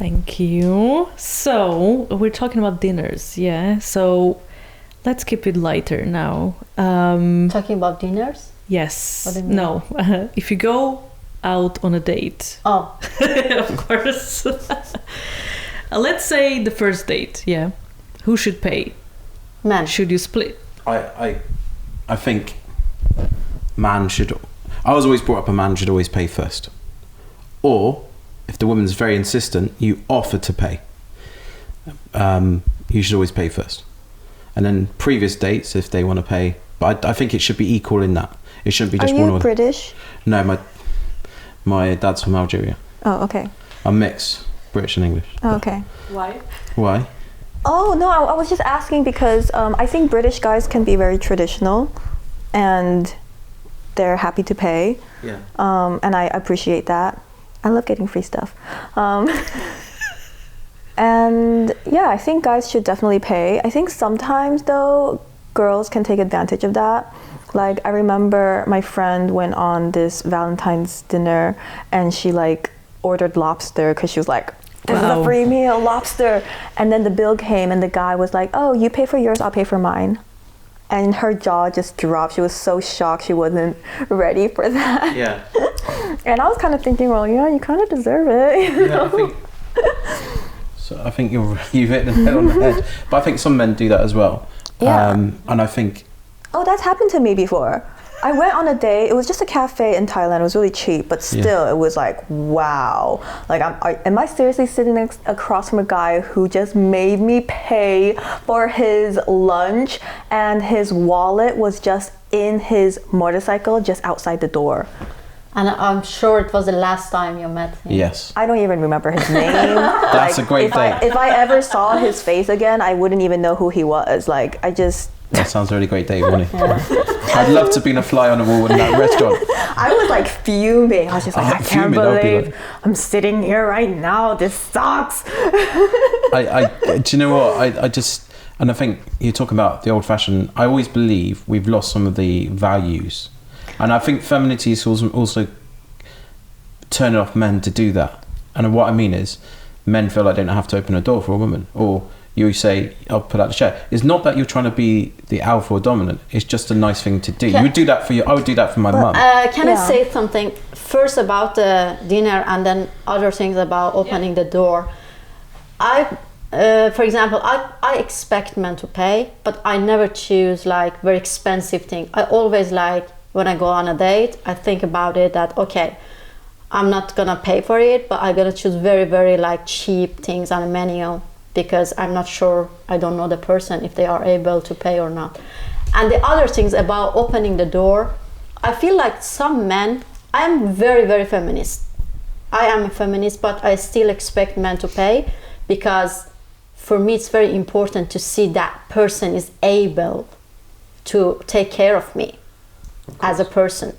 Thank you. So we're talking about dinners, yeah? So let's keep it lighter now. Talking about dinners? Yes. What do you mean? No. If you go out on a date. Oh. Of course. Let's say the first date, yeah? Who should pay? Man. Should you split? I think man should... I was always brought up a man should always pay first. Or, if the woman's very insistent, you offer to pay. You should always pay first. And then previous dates, if they want to pay... But I think it should be equal in that. It shouldn't be just one or... Are you British? No, my dad's from Algeria. Oh, okay. I'm mixed, British and English. Oh, okay. Why? Why? Oh, no, I was just asking because I think British guys can be very traditional and they're happy to pay. Yeah. And I appreciate that. I love getting free stuff. And yeah, I think guys should definitely pay. I think sometimes though, girls can take advantage of that. Like I remember my friend went on this Valentine's dinner and she like ordered lobster because she was like, this is a free meal, lobster. And then the bill came and the guy was like, oh, you pay for yours, I'll pay for mine. And her jaw just dropped. She was so shocked she wasn't ready for that. Yeah. And I was kind of thinking, well, yeah, you kind of deserve it. You know? I think you've hit the nail on the head. But I think some men do that as well. Yeah. And I think... Oh, that's happened to me before. I went on a date. It was just a cafe in Thailand. It was really cheap, but still, it was like, wow. Like, am I seriously sitting across from a guy who just made me pay for his lunch and his wallet was just in his motorcycle just outside the door? And I'm sure it was the last time you met him. Yes. I don't even remember his name. That's a great date. If I ever saw his face again, I wouldn't even know who he was. Like, I just... That sounds a really great date, Vonny. Yeah. I'd love to be a fly on the wall in that restaurant. I was like fuming. I was just like, I can't believe I'm sitting here right now. This sucks. Do you know what? I just, and I think you talk about the old fashioned, I always believe we've lost some of the values. And I think femininity is also turning off men to do that. And what I mean is, men feel like they don't have to open a door for a woman. Or you say, I'll put out the chair. It's not that you're trying to be the alpha or dominant. It's just a nice thing to do. You would do that for I would do that for my mum. Can I say something first about the dinner and then other things about opening the door? For example, I expect men to pay, but I never choose like very expensive thing. I always like, when I go on a date, I think about it that, okay, I'm not gonna pay for it, but I'm gonna choose very, very like cheap things on the menu because I'm not sure, I don't know the person if they are able to pay or not. And the other things about opening the door, I feel like some men, I am very, very feminist. I am a feminist, but I still expect men to pay because for me it's very important to see that person is able to take care of me as a person.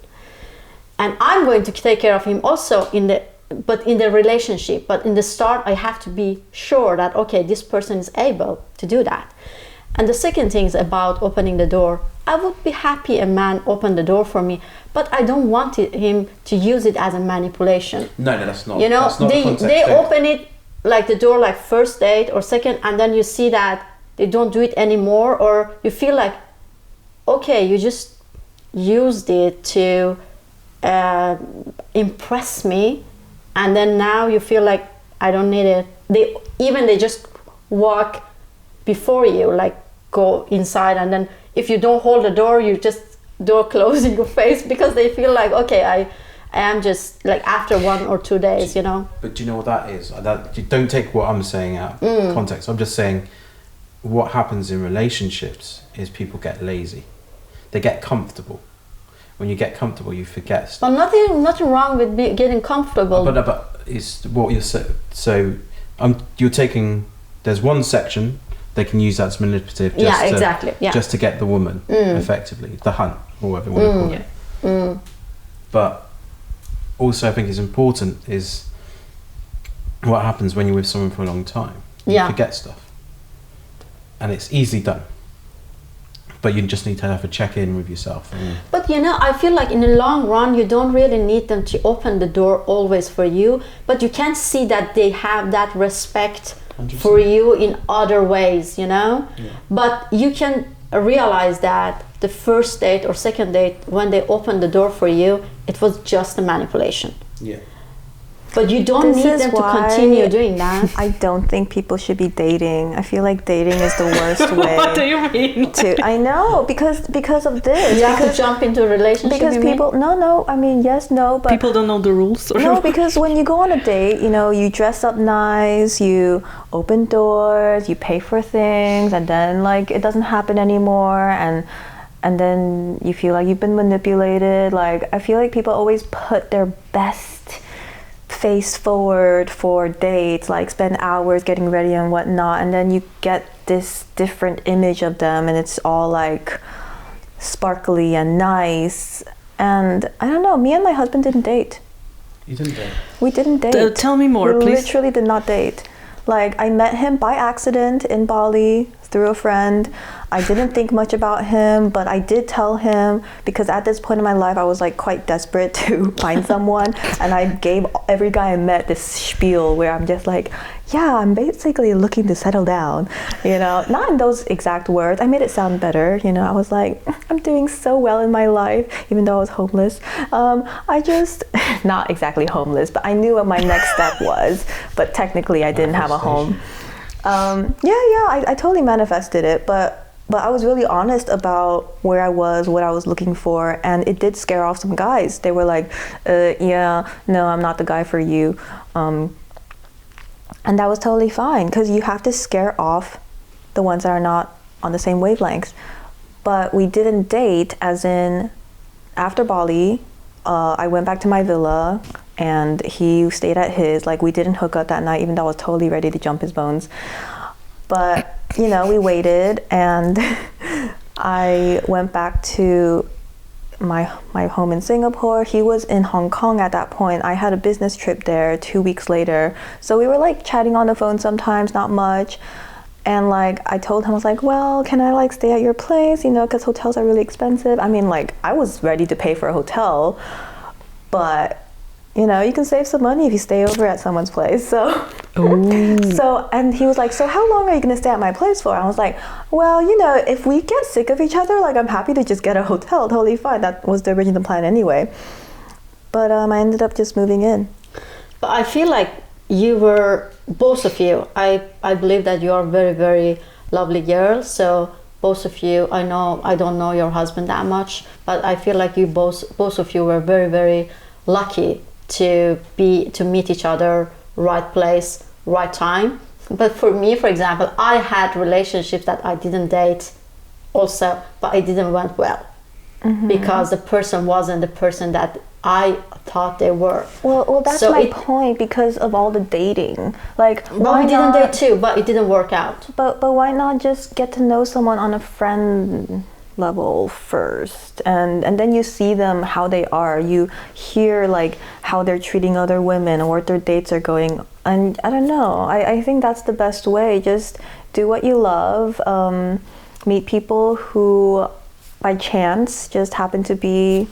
And I'm going to take care of him also in the relationship. But in the start, I have to be sure that, okay, this person is able to do that. And the second thing is about opening the door. I would be happy a man opened the door for me, but I don't want him to use it as a manipulation. No, that's not. You know, that's not they open it like the door like first date or second, and then you see that they don't do it anymore, or you feel like, okay, you just used it to impress me, and then now you feel like I don't need it. They just walk before you, like go inside, and then if you don't hold the door, you just door close in your face because they feel like, okay, I am just like after 1 or 2 days, you know. But do you know what that is? That you don't take what I'm saying out of context. I'm just saying what happens in relationships is people get lazy. They get comfortable. When you get comfortable, you forget stuff. But nothing wrong with getting comfortable. But it's what you're so you're taking. There's one section they can use that's manipulative. Just to get the woman effectively, the hunt or whatever you want to call it. But also, I think is important is what happens when you're with someone for a long time. You forget stuff, and it's easily done. but you just need to have a check-in with yourself. But I feel like in the long run, you don't really need them to open the door always for you, but you can see that they have that respect 100%. for you in other ways, But you can realize that the first date or second date, when they opened the door for you, it was just a manipulation. Yeah. But you don't need them to continue doing that. I don't think people should be dating. I feel like dating is the worst way. What do you mean? I know, because of this. You have to jump into a relationship. Because people, no. I mean, yes, no, but People don't know the rules. Or no, because when you go on a date, you dress up nice, you open doors, you pay for things, and then like it doesn't happen anymore, and then you feel like you've been manipulated. Like I feel like people always put their best face forward for dates, like spend hours getting ready and whatnot, and then you get this different image of them, and it's all like sparkly and nice. And I don't know, me and my husband didn't date. You didn't date? We didn't date. Tell me more, we please. Literally did not date. Like I met him by accident in Bali through a friend. I didn't think much about him, but I did tell him, because at this point in my life I was like quite desperate to find someone, and I gave every guy I met this spiel where I'm just like, yeah, I'm basically looking to settle down, not in those exact words. I made it sound better, I was like, I'm doing so well in my life, even though I was homeless. I just, not exactly homeless, but I knew what my next step was, but technically I didn't have a home. I totally manifested it, but I was really honest about where I was, what I was looking for, and it did scare off some guys. They were like, no, I'm not the guy for you. And that was totally fine, because you have to scare off the ones that are not on the same wavelengths. But we didn't date, as in, after Bali, I went back to my villa, and he stayed at his. Like, we didn't hook up that night, even though I was totally ready to jump his bones. But, we waited, and I went back to my home in Singapore. He was in Hong Kong at that point. I had a business trip there 2 weeks later. So we were like chatting on the phone sometimes, not much. And like I told him, I was like, well, can I like stay at your place? Because hotels are really expensive. I mean, like I was ready to pay for a hotel, but you can save some money if you stay over at someone's place. So, and he was like, so how long are you going to stay at my place for? I was like, well, if we get sick of each other, like I'm happy to just get a hotel, totally fine. That was the original plan anyway. But I ended up just moving in. But I feel like you were, both of you, I believe that you are very, very lovely girls. So both of you, I don't know your husband that much, but I feel like you both of you were very, very lucky to meet each other, right place, right time. But for me, for example, I had relationships that I didn't date also, but it didn't went well, because the person wasn't the person that I thought they were. Well, that's so my point, because of all the dating. Like, well, we didn't date too, but it didn't work out. But why not just get to know someone on a friend level first, and then you see them how they are, you hear like how they're treating other women or what their dates are going, and I don't know, I think that's the best way. Just do what you love, meet people who by chance just happen to be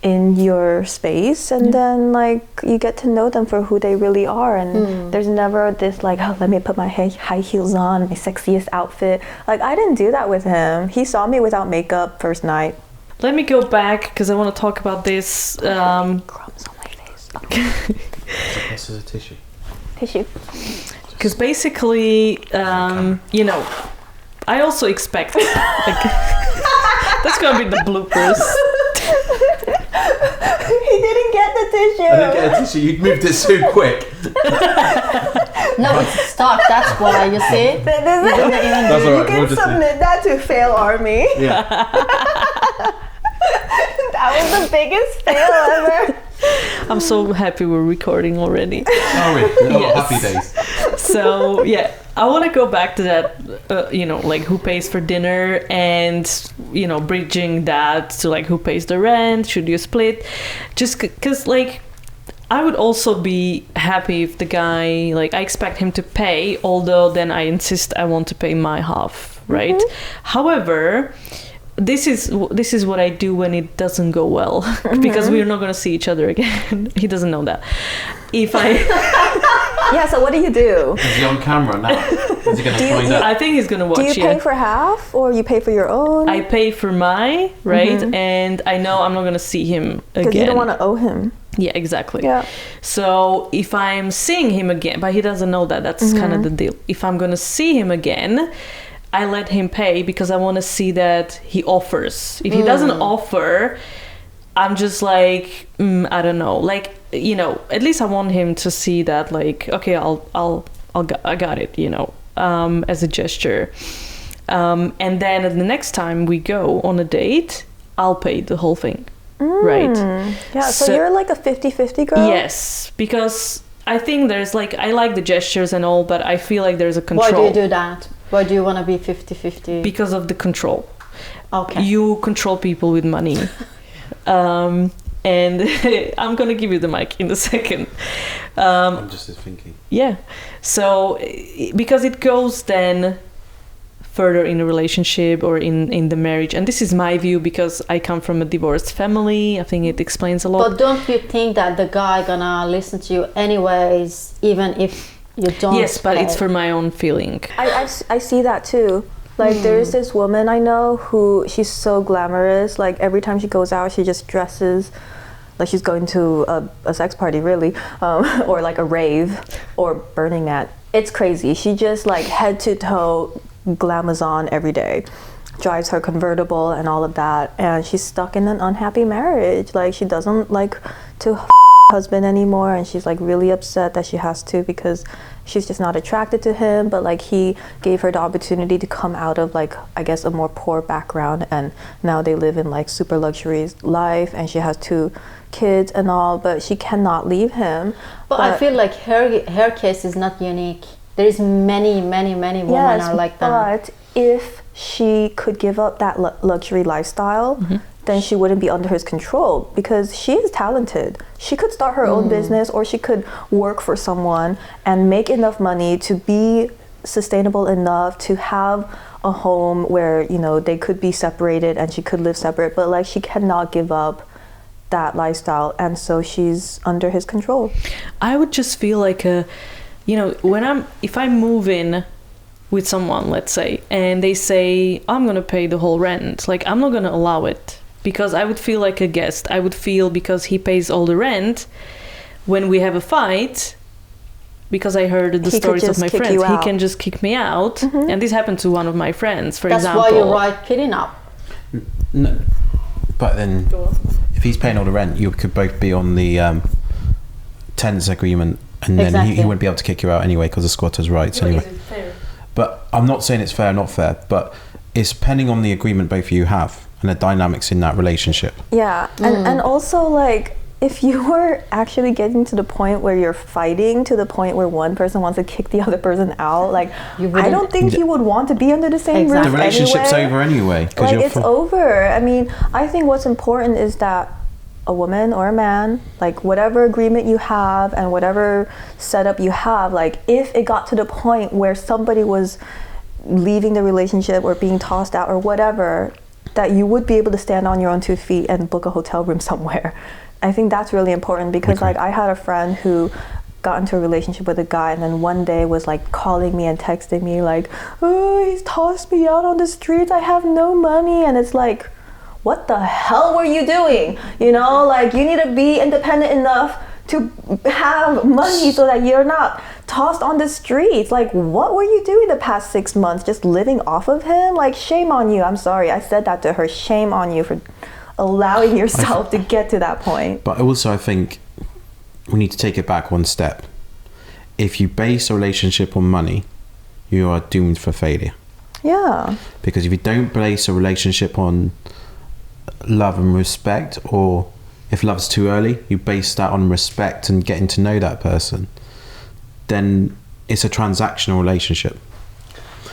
in your space, and then like you get to know them for who they really are, and there's never this like, oh, let me put my high heels on, my sexiest outfit. Like I didn't do that with him. He saw me without makeup first night. Let me go back, because I want to talk about this. Crumbs on my face. This is a tissue. Because basically, I also expect like, that's gonna be the bloopers. He didn't get the tissue. I didn't get a tissue. You moved it so quick. No, it's stuck. That's why, you see. That's all right. You can submit that to Fail Army. Yeah. That was the biggest fail ever. I'm so happy we're recording already. Are we? Oh, Yes. happy days. So yeah, I want to go back to that, like who pays for dinner, and bridging that to like who pays the rent, should you split, just because like I would also be happy if the guy, like I expect him to pay, although then I insist I want to pay my half, right? However, this is what I do when it doesn't go well, because we're not going to see each other again. He doesn't know that. If I Yeah, so what do you do? Is he on camera now? Is he going to find out? I think he's going to watch. Do you pay for half or you pay for your own? I pay for my, right? And I know I'm not going to see him again. Because you don't want to owe him. Yeah, exactly. Yeah. So if I'm seeing him again, but he doesn't know that, that's kind of the deal. If I'm going to see him again, I let him pay because I want to see that he offers. If he doesn't offer, I'm just like, I don't know. Like, you know, at least I want him to see that, like, okay, I got it, you know, as a gesture. And then the next time we go on a date, I'll pay the whole thing. Right. Yeah, so you're like a 50-50 girl? Yes, because I think there's like, I like the gestures and all, but I feel like there's a control. Why do you do that? Why do you want to be 50-50? Because of the control. Okay. You control people with money. And I'm going to give you the mic in a second. I'm just thinking. Yeah. So, because it goes then further in a relationship or in the marriage. And this is my view because I come from a divorced family. I think it explains a lot. But don't you think that the guy gonna listen to you anyways, even if you don't? Yes, but pay? it's for my own feeling. I see that too. Like there's this woman I know who she's so glamorous. Like every time she goes out, she just dresses like she's going to a sex party, really, or like a rave or Burning Man. It's crazy. She just like head to toe glamazon every day, drives her convertible and all of that, and she's stuck in an unhappy marriage. Like she doesn't like to husband anymore, and she's like really upset that she has to because she's just not attracted to him. But like he gave her the opportunity to come out of like, I guess, a more poor background, and now they live in like super luxury life, and she has 2 kids and all, but she cannot leave him. But I feel like her case is not unique. There's many women are like that. But if she could give up that luxury lifestyle, then she wouldn't be under his control, because she is talented. She could start her own business, or she could work for someone and make enough money to be sustainable enough to have a home where, you know, they could be separated and she could live separate, but like she cannot give up that lifestyle, and so she's under his control. I would just feel like you know, if I move in with someone, let's say, and they say, I'm going to pay the whole rent, like, I'm not going to allow it, because I would feel like a guest. I would feel, because he pays all the rent, when we have a fight, because I heard the stories of my friends, he can just kick me out. And this happened to one of my friends, for example. That's why you write prenup. No, but then if he's paying all the rent, you could both be on the tenants agreement, and then he wouldn't be able to kick you out anyway because of squatters' rights anyway. But I'm not saying it's fair or not fair, but it's depending on the agreement both of you have and the dynamics in that relationship. Yeah, and also like if you were actually getting to the point where you're fighting to the point where one person wants to kick the other person out, like I don't think you would want to be under the same roof. The relationship's over anyway. Like it's over. I mean, I think what's important is that a woman or a man, like whatever agreement you have and whatever setup you have, like if it got to the point where somebody was leaving the relationship or being tossed out or whatever, that you would be able to stand on your own 2 feet and book a hotel room somewhere. I think that's really important, because like I had a friend who got into a relationship with a guy, and then one day was like calling me and texting me like, oh, he's tossed me out on the streets, I have no money. And it's like, what the hell were you doing? You know, like you need to be independent enough to have money so that you're not tossed on the streets. Like, what were you doing the past 6 months? Just living off of him? Like, shame on you. I'm sorry, I said that to her. Shame on you for allowing yourself to get to that point. But also I think we need to take it back one step. If you base a relationship on money, you are doomed for failure. Yeah. Because if you don't base a relationship on love and respect, or if love's too early, you base that on respect and getting to know that person, then it's a transactional relationship.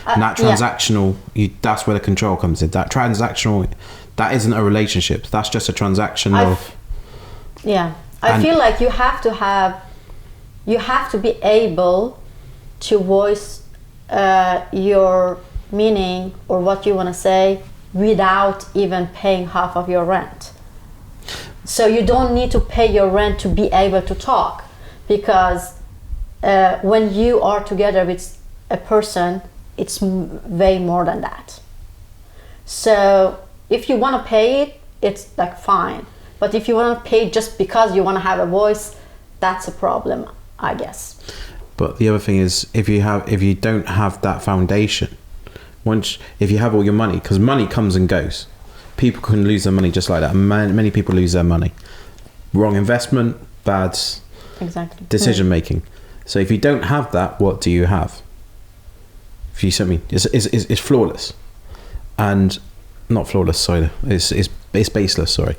And that transactional, that's where the control comes in. That transactional, that isn't a relationship. That's just a transaction of... Yeah. I feel like you have to be able to voice your meaning or what you want to say without even paying half of your rent. So you don't need to pay your rent to be able to talk, because when you are together with a person, it's way more than that. So if you want to pay it, it's like fine. But if you want to pay just because you want to have a voice, that's a problem, I guess. But the other thing is, if you don't have that foundation, if you have all your money, because money comes and goes, people can lose their money just like that. Many people lose their money. Wrong investment, bad decision making. So if you don't have that, what do you have? If you see what I mean, it's flawless, and not flawless. Sorry, it's baseless. Sorry.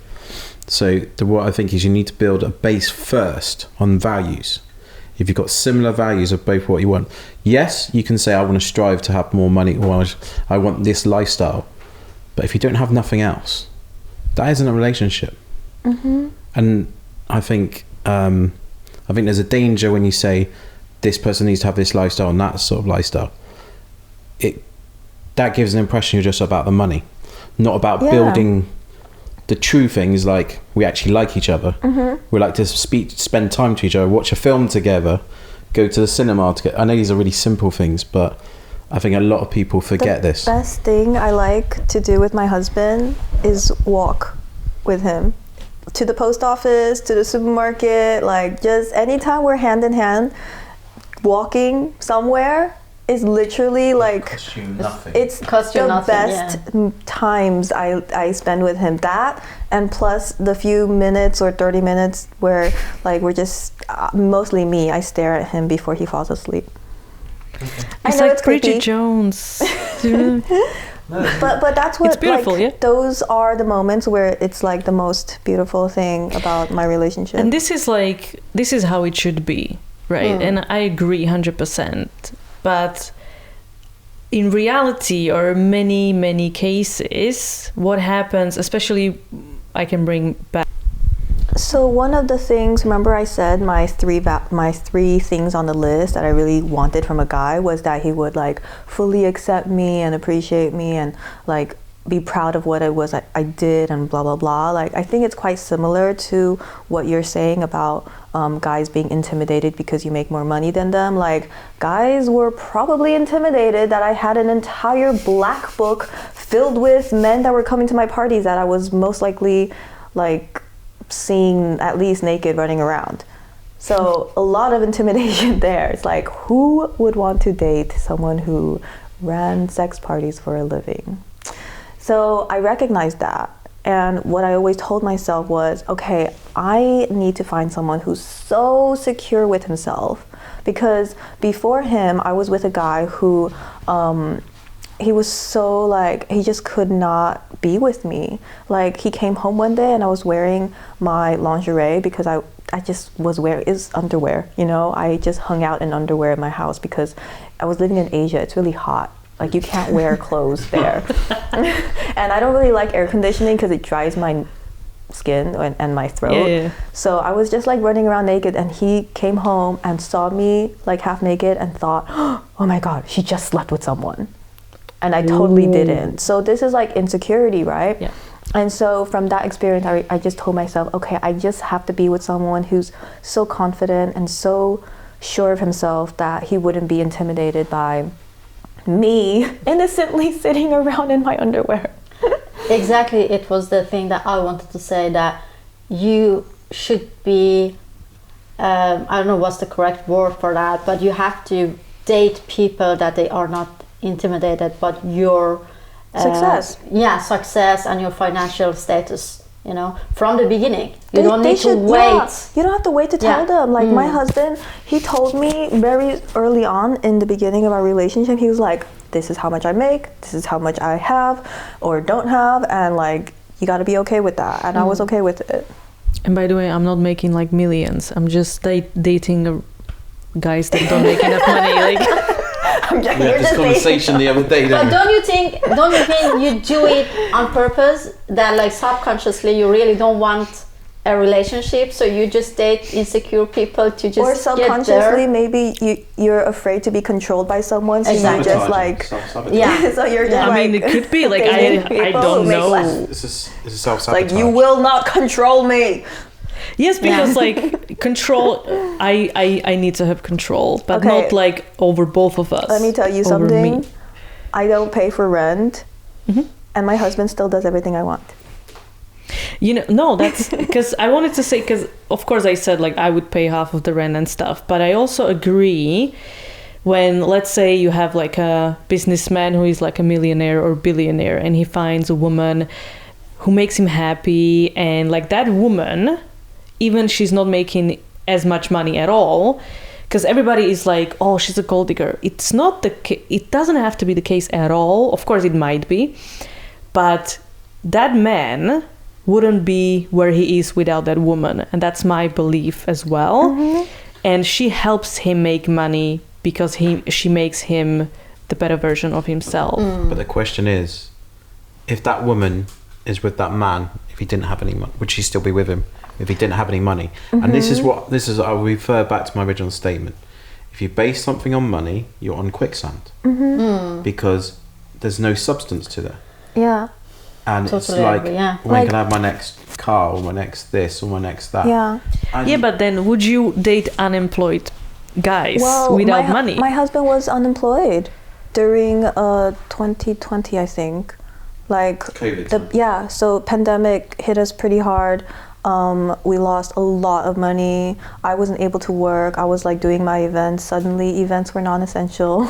So what I think is you need to build a base first on values. If you've got similar values of both what you want, yes, you can say I want to strive to have more money, or I want this lifestyle. But if you don't have nothing else, that isn't a relationship. Mm-hmm. And I think there's a danger when you say this person needs to have this lifestyle and that sort of lifestyle. That gives an impression you're just about the money, not about building. The true thing is like we actually like each other. Mm-hmm. We like to spend time to each other, watch a film together, go to the cinema together. I know these are really simple things, but I think a lot of people forget this. The best thing I like to do with my husband is walk with him to the post office, to the supermarket, like just anytime we're hand in hand walking somewhere is literally like it's the best times I spend with him. That, and plus the few minutes or 30 minutes where like we're just mostly me, I stare at him before he falls asleep. It's like Bridget Jones. But that's what, it's beautiful, like, those are the moments where it's like the most beautiful thing about my relationship. And this is how it should be, right? And I agree 100%. But in reality, or many cases, what happens, especially I can bring back. So one of the things, remember I said my three things on the list that I really wanted from a guy was that he would like fully accept me and appreciate me and like be proud of what it was I did and blah blah blah. Like I think it's quite similar to what you're saying about guys being intimidated because you make more money than them. Like guys were probably intimidated that I had an entire black book filled with men that were coming to my parties that I was most likely like seeing at least naked running around. So a lot of intimidation there. It's like, who would want to date someone who ran sex parties for a living? So I recognized that. And what I always told myself was, okay, I need to find someone who's so secure with himself. Because before him, I was with a guy who, he was so like, he just could not be with me. Like he came home one day and I was wearing my lingerie because I just was wearing, it's underwear, you know? I just hung out in underwear in my house because I was living in Asia. It's really hot. Like you can't wear clothes there. And I don't really like air conditioning because it dries my skin and my throat. Yeah. So I was just like running around naked and he came home and saw me like half naked and thought, oh my God, she just slept with someone. And I totally didn't. So this is like insecurity, right? Yeah. And so from that experience, I just told myself, okay, I just have to be with someone who's so confident and so sure of himself that he wouldn't be intimidated by me innocently sitting around in my underwear. Exactly, it was the thing that I wanted to say, that you should be, I don't know what's the correct word for that, but you have to date people that they are not intimidated, but your success and your financial status, you know, from the beginning. You don't need to wait. You don't have to wait to tell them. Like my husband, he told me very early on in the beginning of our relationship, he was like, this is how much I make, this is how much I have or don't have, and like you got to be okay with that. And I was okay with it. And by the way, I'm not making like millions. I'm just dating guys that don't make enough money. Like we had this conversation the other day. But don't you think you do it on purpose, that like subconsciously you really don't want a relationship, so you just date insecure people to just Or subconsciously, get there. maybe you're afraid to be controlled by someone, so Exactly. you just like, Self-sabotage. Yeah. so you're just I like, mean, it could be like dating I people don't who make know. less- It's a self-sabotage. like, you will not control me. Yes, because like control, I need to have control, but Okay. not like over both of us. Let me tell you over something. me. I don't pay for rent, Mhm. and my husband still does everything I want. You know, no, that's because I wanted to say, because of course I said like I would pay half of the rent and stuff, but I also agree when, let's say you have like a businessman who is like a millionaire or billionaire and he finds a woman who makes him happy, and like that woman, even she's not making as much money at all, because everybody is like, oh, she's a gold digger. It's not it doesn't have to be the case at all. Of course it might be, but that man wouldn't be where he is without that woman, and that's my belief as well. Mm-hmm. And she helps him make money because she makes him the better version of himself. But the question is, if that woman is with that man, if he didn't have any money, would she still be with him if he didn't have any money? And this is I'll refer back to my original statement. If you base something on money, you're on quicksand, because there's no substance to that. Yeah, And Totally it's like, agree, yeah. when Like- can I have my next car, or my next this, or my next that? yeah. And Yeah, but then would you date unemployed guys Well, without my, money? my husband was unemployed during 2020, I think. Like COVID time. yeah, so pandemic hit us pretty hard. We lost a lot of money. I wasn't able to work. I was like doing my events. Suddenly events were non-essential.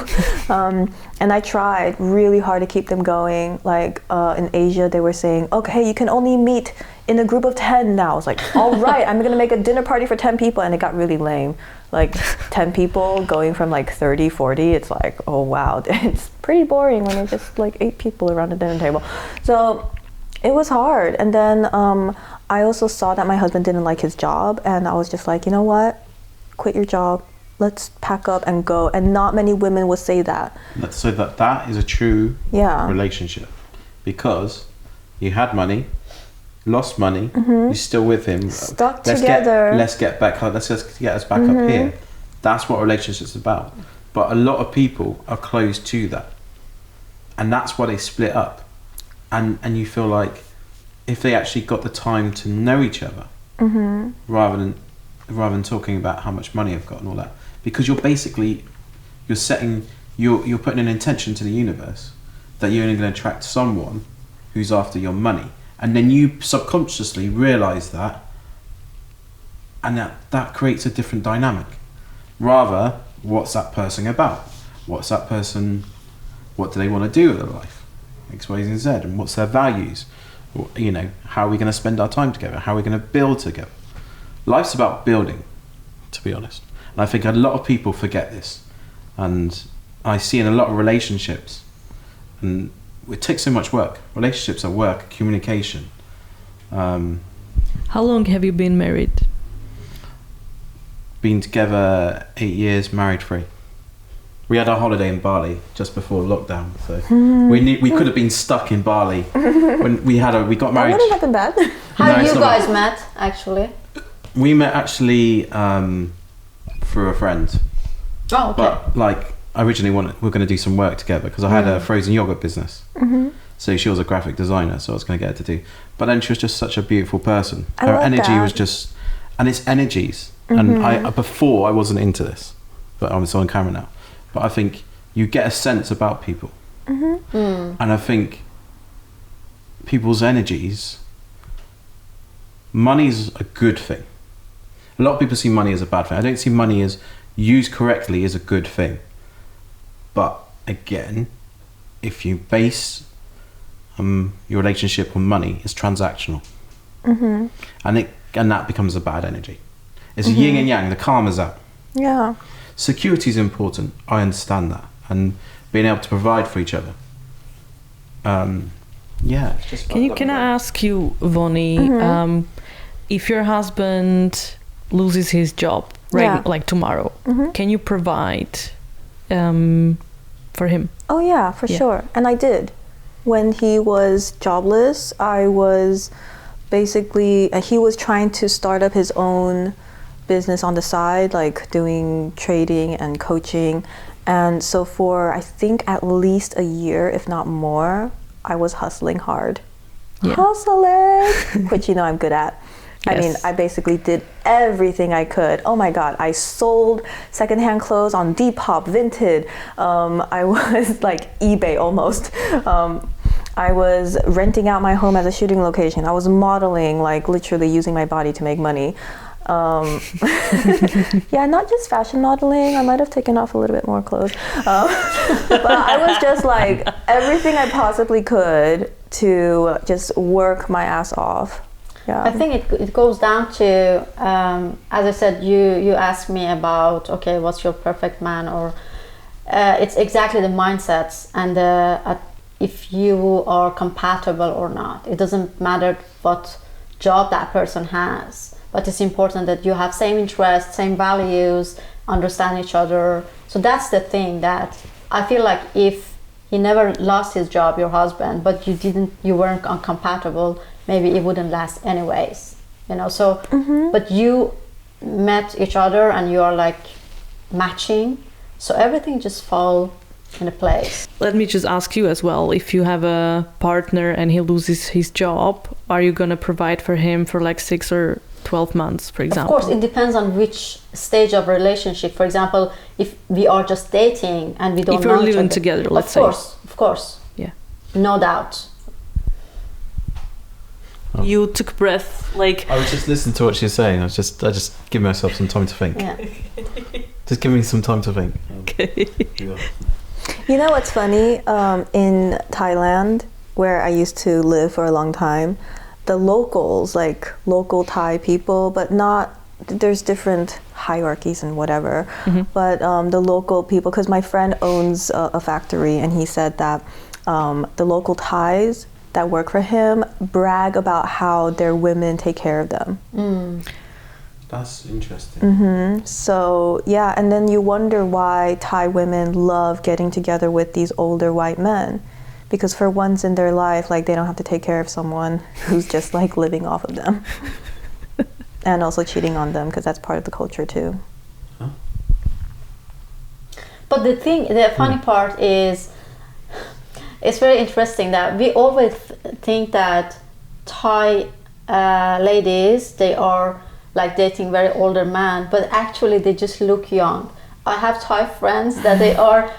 And I tried really hard to keep them going. Like in Asia, they were saying, okay, you can only meet in a group of 10 now. I was like, all right, I'm gonna make a dinner party for 10 people. And it got really lame. Like 10 people going from like 30, 40. It's like, oh wow, it's pretty boring when it's just like 8 people around the dinner table. So it was hard. And then I also saw that my husband didn't like his job, and I was just like, you know what? Quit your job. Let's pack up and go. And not many women would say that. So that is a true Yeah. relationship, because you had money, lost money, you're still with him. Stuck together. Let's get back. Let's just get us back up here. That's what relationships about. But a lot of people are closed to that, and that's why they split up. And you feel like if they actually got the time to know each other, rather than talking about how much money I've got and all that, because you're putting an intention to the universe that you're only going to attract someone who's after your money, and then you subconsciously realize that, and that creates a different dynamic. Rather, what's that person about? What's that person? What do they want to do with their life? X, Y, and Z, and what's their values? You know, how are we going to spend our time together? How are we going to build together? Life's about building, to be honest. And I think a lot of people forget this. And I see in a lot of relationships, and it takes so much work. Relationships are work, communication. How long have you been married? Been together 8 years, married 3. We had our holiday in Bali just before lockdown, so we could have been stuck in Bali when we got That married. wouldn't have been bad. How No, it's you not guys bad. met, actually? We met actually through a friend, Oh, okay. but like originally we were going to do some work together because I had a frozen yogurt business. So she was a graphic designer, so I was going to get her to do. But then she was just such a beautiful person. I Her love energy that. was just, and it's energies. And before I wasn't into this, but I'm on camera now. But I think you get a sense about people, and I think people's energies. Money's a good thing. A lot of people see money as a bad thing. I don't see money as used correctly as a good thing. But again, if you base your relationship on money, it's transactional, and that becomes a bad energy. It's yin and yang. The karma's out. Yeah. Security is important. I understand that, and being able to provide for each other. Yeah. It's just Can I ask you, Vonny, if your husband loses his job like tomorrow, can you provide for him? Oh yeah, for Yeah. sure. And I did. When he was jobless, I was basically he was trying to start up his own business on the side, like doing trading and coaching. And so for I think at least a year, if not more, I was hustling hard. Hustling, which I'm good at. I mean, I basically did everything I could. Oh my God, I sold secondhand clothes on Depop, Vinted. I was like eBay almost. I was renting out my home as a shooting location. I was modeling, like literally using my body to make money. Yeah, not just fashion modeling. I might have taken off a little bit more clothes. But I was just like everything I possibly could to just work my ass off. Yeah. I think it goes down to, as I said, you asked me about, okay, what's your perfect man, or it's exactly the mindsets and if you are compatible or not. It doesn't matter what job that person has, but it's important that you have same interests, same values, understand each other. So that's the thing that I feel like if he never lost his job, your husband, but you weren't compatible, maybe it wouldn't last anyways, so but you met each other and you are like matching, so everything just fall into place. Let me just ask you as well, if you have a partner and he loses his job, are you gonna provide for him for like 6 or 12 months, for example? Of course, it depends on which stage of relationship. For example, if we are just dating and we don't if know you're each living other, together, let's say. Of course, yeah, no doubt. You took breath, like I was just listening to what she was saying. I just give myself some time to think. Yeah. Just give me some time to think. okay. You know what's funny? In Thailand, where I used to live for a long time, the locals, like local Thai people, but not, there's different hierarchies and whatever, but the local people, because my friend owns a factory, and he said that the local Thais that work for him brag about how their women take care of them. That's interesting. So yeah, and then you wonder why Thai women love getting together with these older white men, because for once in their life, like they don't have to take care of someone who's just like living off of them and also cheating on them, because that's part of the culture too. But the funny part is, it's very interesting that we always think that Thai ladies, they are like dating very older men, but actually they just look young. I have Thai friends that they are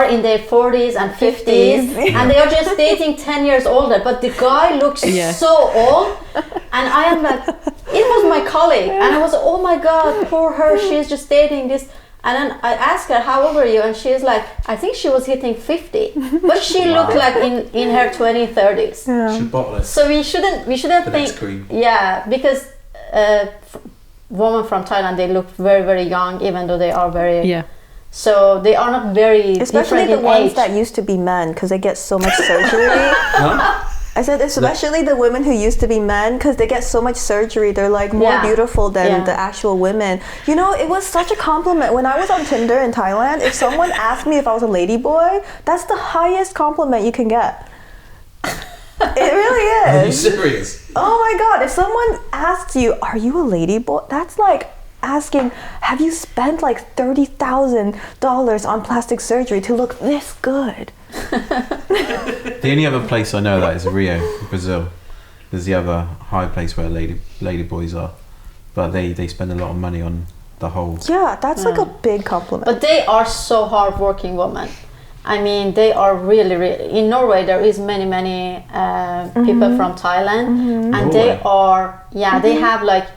in their 40s and 50s and they are just dating 10 years older, but the guy looks so old, and I am like, it was my colleague and I was, oh my God, poor her, she's just dating this. And then I asked her, how old are you? And she's like, I think she was hitting 50, but she looked like in her 20s, 30s. Yeah. She's spotless. So we shouldn't think, because women from Thailand, they look very, very young, even though they are very, so they are not very, especially the ones age. that used to be men, because they get so much surgery. I said especially the women who used to be men, because they get so much surgery. They're like more beautiful than the actual women. It was such a compliment. When I was on Tinder in Thailand, if someone asked me if I was a lady boy, that's the highest compliment you can get. It really is. Are you serious? Oh my God, if someone asks you, are you a lady boy? That's like asking, have you spent like $30,000 on plastic surgery to look this good? The only other place I know that is Rio, Brazil. There's the other high place where lady boys are, but they spend a lot of money on the whole. Yeah, that's like a big compliment. But they are so hardworking women. I mean, they are really, really. In Norway, there is many people from Thailand, and they are, they have like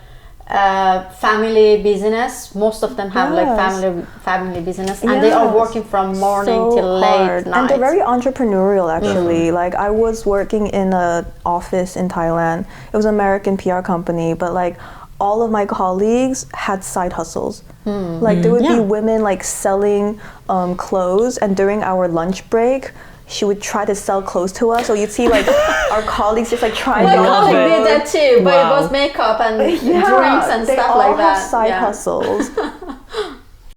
family business. Most of them have like family business, and they are working from morning till late night. And they're very entrepreneurial, actually. Like I was working in an office in Thailand. It was an American PR company, but like all of my colleagues had side hustles. Like there would be women like selling clothes, and during our lunch break, she would try to sell clothes to us. So you'd see like our colleagues just like trying to. My colleague did that too, but it was makeup and drinks and stuff like that. They all have side hustles.